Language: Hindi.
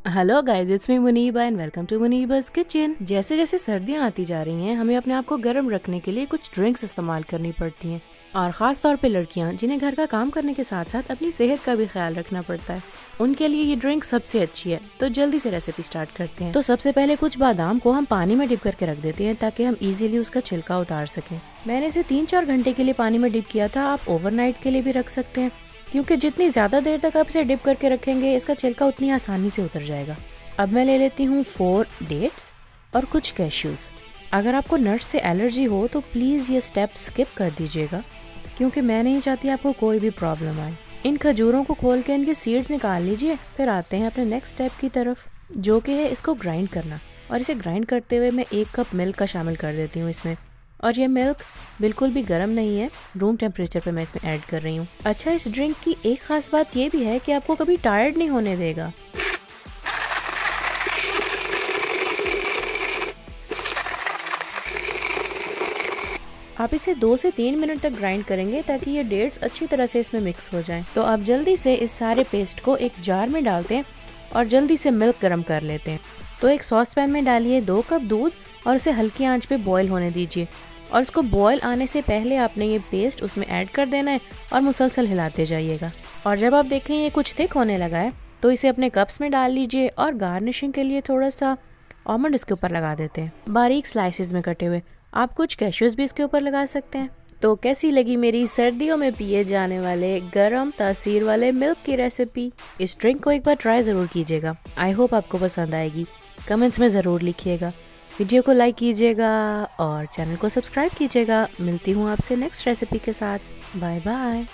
Hello guys, it's me Muniba and welcome to Muniba's kitchen. जैसे जैसे सर्दियां आती जा रही हैं, हमें अपने आप को गर्म रखने के लिए कुछ ड्रिंक्स इस्तेमाल करनी पड़ती हैं और ख़ास तौर पे लड़कियां जिन्हें घर का काम करने के साथ साथ अपनी सेहत का भी ख्याल रखना पड़ता है, उनके लिए ये ड्रिंक सबसे अच्छी है। तो जल्दी से रेसिपी स्टार्ट करते हैं। तो सबसे पहले कुछ बादाम को हम पानी में डिप करके रख देते हैं ताकि हम इजीली उसका छिलका उतार सकें। मैंने इसे 3-4 घंटे के लिए पानी में डिप किया था। आप ओवरनाइट के लिए भी रख सकते हैं, क्योंकि जितनी ज़्यादा देर तक आप इसे डिप करके रखेंगे इसका छिलका उतनी आसानी से उतर जाएगा। अब मैं ले लेती हूँ 4 डेट्स और कुछ कैश्यूज़। अगर आपको नट्स से एलर्जी हो तो प्लीज़ ये स्टेप स्किप कर दीजिएगा, क्योंकि मैं नहीं चाहती आपको कोई भी प्रॉब्लम आए। इन खजूरों को खोल के इनके सीड्स निकाल लीजिए। फिर आते हैं अपने नेक्स्ट स्टेप की तरफ, जो कि है इसको ग्राइंड करना। और इसे ग्राइंड करते हुए मैं 1 कप मिल्क का शामिल कर देती हूँ इसमें। और ये मिल्क बिल्कुल भी गर्म नहीं है, रूम टेम्परेचर पे मैं इसमें ऐड कर रही हूँ। अच्छा, इस ड्रिंक की एक खास बात ये भी है कि आपको कभी टायर्ड नहीं होने देगा। आप इसे 2 से 3 मिनट तक ग्राइंड करेंगे ताकि ये डेट्स अच्छी तरह से इसमें मिक्स हो जाएं। तो अब जल्दी से इस सारे पेस्ट को एक जार में डालते हैं और जल्दी से मिल्क गर्म कर लेते हैं। तो एक सॉस पैन में डालिए 2 कप दूध और इसे हल्की आंच पे बॉईल होने दीजिए। और इसको बॉईल आने से पहले आपने ये पेस्ट उसमें ऐड कर देना है और मुसलसल हिलाते जाइएगा। और जब आप देखें ये कुछ थिक होने लगा है तो इसे अपने कप्स में डाल लीजिए और गार्निशिंग के लिए थोड़ा सा आलमंड इसके ऊपर लगा देते हैं, बारीक स्लाइसेस में कटे हुए। आप कुछ कैश्यूज़ भी इसके ऊपर लगा सकते हैं। तो कैसी लगी मेरी सर्दियों में पिए जाने वाले गरम तासीर वाले मिल्क की रेसिपी? इस ड्रिंक को एक बार ट्राई ज़रूर कीजिएगा। आई होप आपको पसंद आएगी। कमेंट्स में ज़रूर लिखिएगा, वीडियो को लाइक कीजिएगा और चैनल को सब्सक्राइब कीजिएगा। मिलती हूँ आपसे नेक्स्ट रेसिपी के साथ। Bye bye.